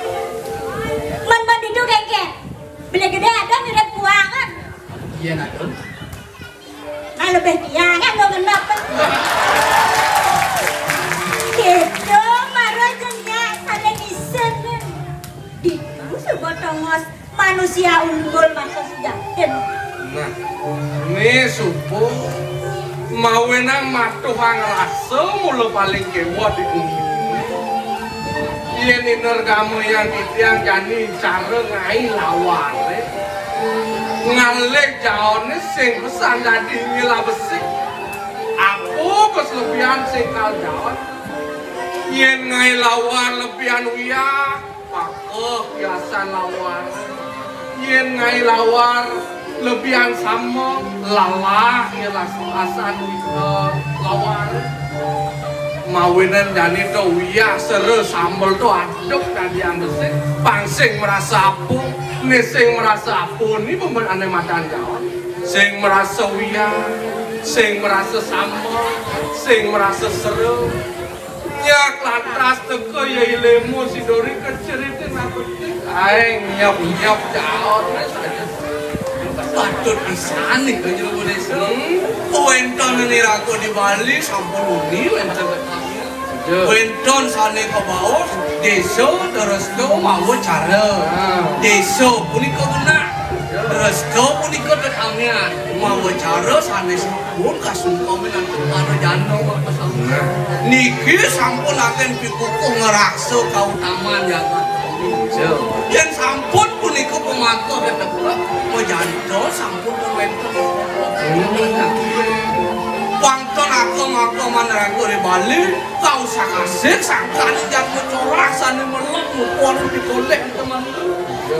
Man itu kengket, beli gede ada mirip buangan. Iya ada. Nah lebih tiang kan lo ngenap. Gitu, marahnya saling isen. Itu sebuah tongos manusia unggul masa sejatin. Nah, ini subuh mawenang matuhang rasa mulu paling kewa di bumi. Yen iner kamu yang titiang jani cara ngai lawan ngalek jaone sing pesan dadi ngila besik aku keslebihan sing kal jaon yen ngai lawan lebihan uya pakeh biasan lawan yen ngai lawan lebihan sama lalah ialah asan lawan mawinan jani to uya seru sambal to aduk dan yang besik pangsing merasa apung sing merasa apun ini pemberi aneh macan jawab sing merasa uya sing merasa sambal sing merasa seru nyak lantas teko ya ilmu si dori keceritin apa aing nyap jawab saja patut pisan nih tuh jero desa. Wenton nirago di Bali sampun uni wenton ketanya. Wenton sane ke bawah desa terus ke mau cara. Desa punika kena. Terus ke punika tetangnya mau cara sane sampun kasungkomen antuk karo jano pasangan. Niki sampun agen pikukuh ngerakso kautaman jagat. Yang sampun punika pemangku ketepuk mau janto sampun wenton. Wangton aku manerago di Bali kau sakasik sangkane jangan corak sane melok mupon dikolek teman.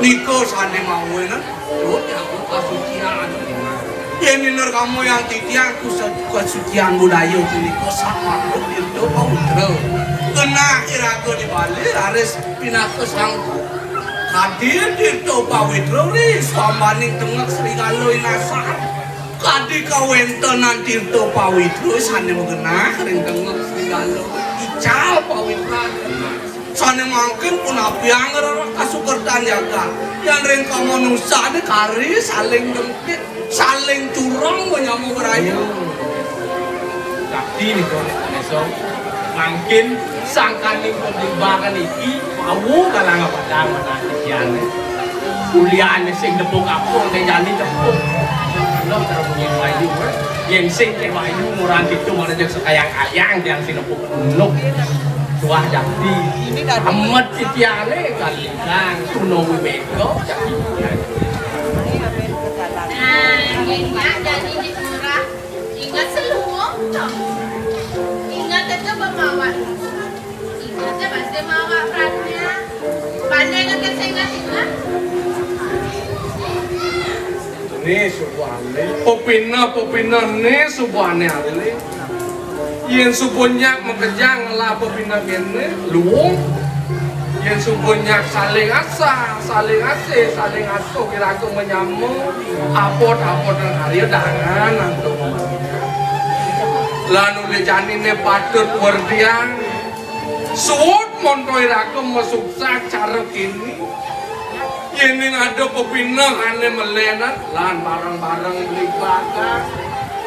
Niko sane mawenan terus aku kasucian. Yen iner kamu yang titiang kesucian budaya punika sama itu pautra. Kena irago di Bali haris pinaka sangku. Hadir di Topa Witro ri swambaning tengah Serigalo Inasar. Kadi kawentenan di Topa Witro sane mengenah ring tengah Serigalo ical pawitran. Sane mangken pun apiang ora kasukertan jaga. Yang ring kamanusa de kari saling dengkit, saling curang menyamuk rayu. Tapi nih kok esok mungkin sangkaning pemlimbangan iki mau kalang padang manasian kuliahane sing depung kapur teh jani depung lo terus punya bayu yang sing teh bayu murang gitu mana jeung sekayang-kayang yang sing depung nuk tuah jadi amat titiane kalingkang kuno wibego jadi nah ingat jadi di murah ingat seluruh ingat itu pemawat ingatnya pasti mawat perannya pandai ingat ingat ini subuhane popina nih subuhane ali yang subuhnya mengejang lah popina kene luung yang subuhnya saling asa saling ase saling asuh kira-kira menyambung apot dan karya dangan nanti lanu lejanine patut wardiang suut montoi rakem masuksa cara kini yang ada pepinah ane melenat lan barang-barang beli bakar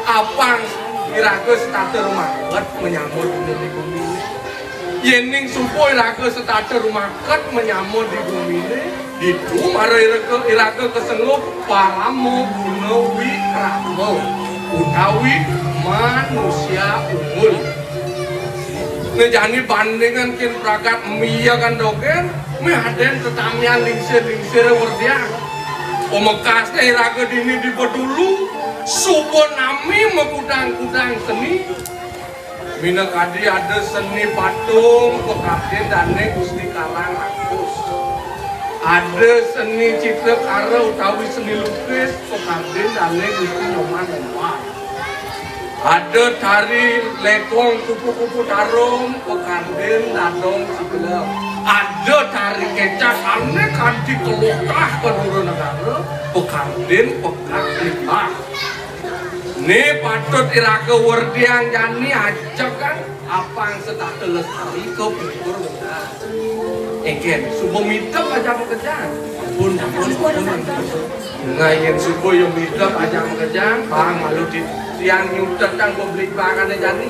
apang kira-kira starter market menyambut di bumi yang supaya iraga starter market menyambut di bumi itu marah iraga kesengup paramo guno wikramo utawi manusia unggul. Ngejani bandingan kin prakat mia kan doken, mehaden tetamian lingsir wardia. Pemekasnya iraga dini di pedulu, subuh nami mengkudang-kudang seni. Mina kadi ada seni patung, kekabden dan gusti karang rakus. ada seni citra kara utawi seni lukis pekarden dane Gusti Nyoman lempar. Ada tari lekong kupu-kupu tarum pekarden dadong Cigelem. Ada tari kecak aneh kanti kelokah penurun negara pekarden pekak lipah. Nih patut iraga werdiang jani ajak kan apang setah telestari ke pungkur benar. Eken subuh mitep aja pekerjaan. Pun ngayen subuh yang mitep aja pekerjaan bang malu di tiang nyutet kan publik bangannya jani.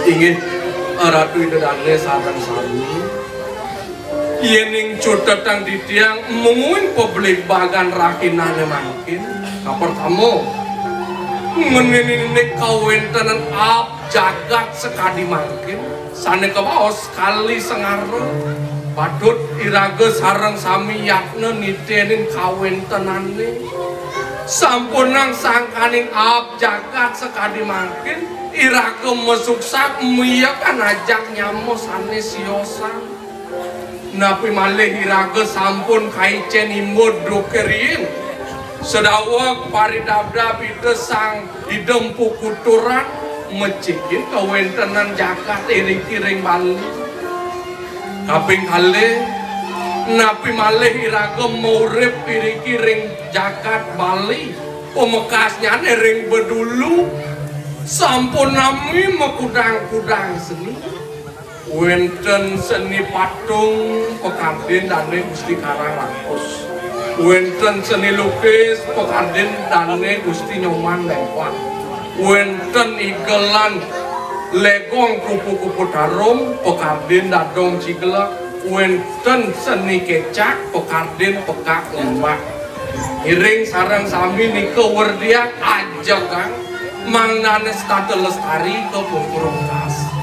Ingin ratu itu dane sarang sami. Yening cutetang di tiang menguin publik bagan rakinane makin. Kapor kamu menini kawin tenan ap jagat sekali makin. Sane kebaos sekali sengaruh. Patut iraga sarang sami yakna nitenin kawin tenane. Sampunang sangkaning ap jagat sekali makin. Iraga mesuksak miyakan ajak nyamo sane siosan. Napi malih iraga sampun kaicen imud dokerin sedawak paridabda bida sang hidempu kuturan mecikin kawentenan jakat iring-iring Bali kaping kali napi malih iraga maurip iring-iring jakat Bali pemekasnya nering bedulu sampun nami mekudang-kudang seni wenten seni patung pekarden dane Gusti Karangrakos. Wenten seni lukis pekarden dane Gusti Nyoman lempar. Wenten igelan legong kupu-kupu tarum pekarden dadong Cigelem. Wenten seni kecak pekarden pekak lembah. Iring sarang sami nika werdiang aja kang mangnane stata lestari ke pungkurung kas.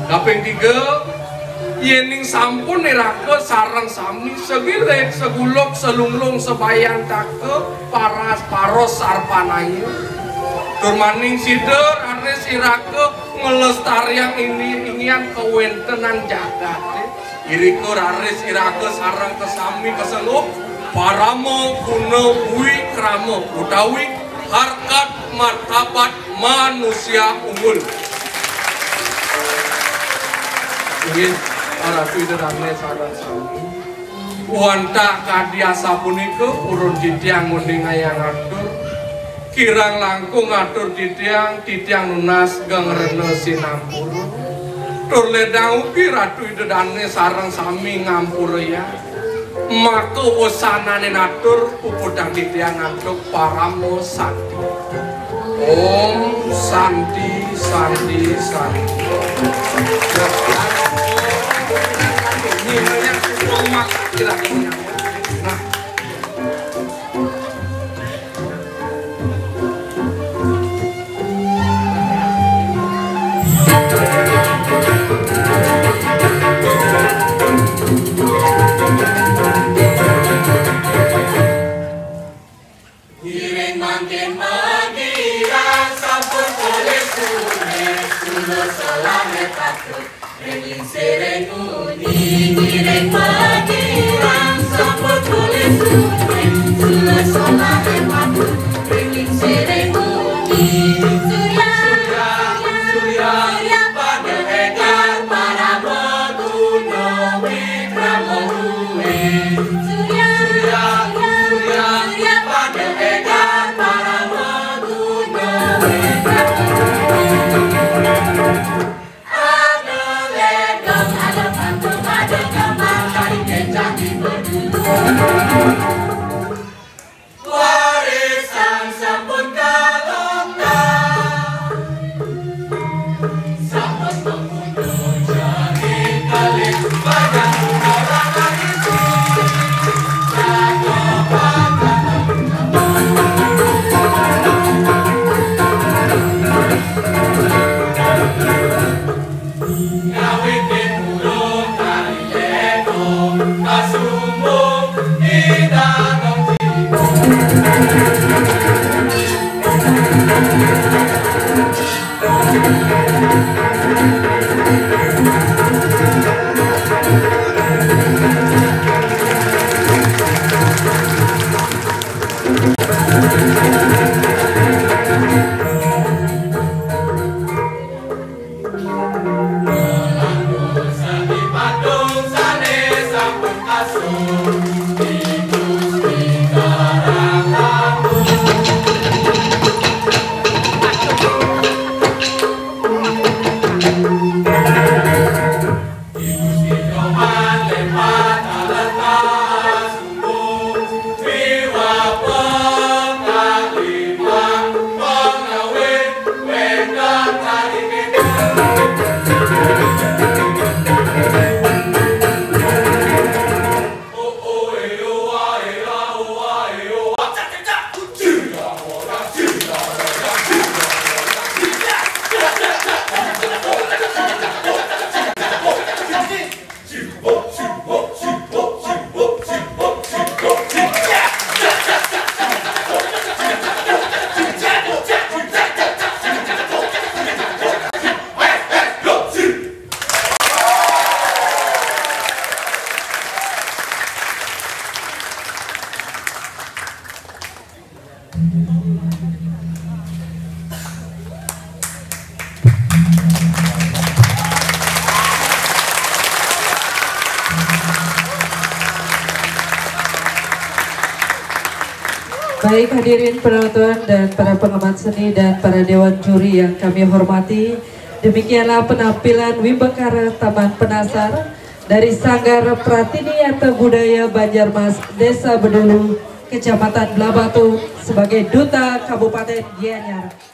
Kaping 3 yening sampun neraka sarang sami segilek segulok selunglung sebayang take paras paros sarpanayu turmaning sider anes iraka ngelestariang ini ingian kewentenan jagat iriko ares iraka sarang kesami keseluk paramo kuno bui kramo utawi harkat martabat manusia unggul. Ingin ratu itu dane sarang sami wanta kadiasa punika urun ditiang munding ayang atur kirang langkung atur ditiang nunas gengrene sinampur tur ledang ugi ratu itu dane sarang sami ngampur ya maka usanane natur pupudang ditiang atuk paramo santi om santi santi santi nilainya rumah kira-kira. Nah, Iring makin mengira sampun oleh sudah selama takut. Ring sereng uni, iring mengira sampun oleh sudah selama takut. Ring sereng uni, surya pada ekar para mengunung wikramo huwe. Surya pada ekar para mengunung wikramo huwe. Ada ledong, ada pantung, ada gambar dari kecak di berdulu. Warisan sampun kalongkah, sampun membunuh jari kali badan orang itu. Jago ngawitin burung kali ledong, kasumbung di danau Cirebon. Baik hadirin penonton dan para pengamat seni dan para dewan juri yang kami hormati, demikianlah penampilan Wibekara Taman Penasar dari Sanggar Pratiniata Budaya Banjarmas, Desa Bedulu, Kecamatan Blabatu sebagai Duta Kabupaten Gianyar.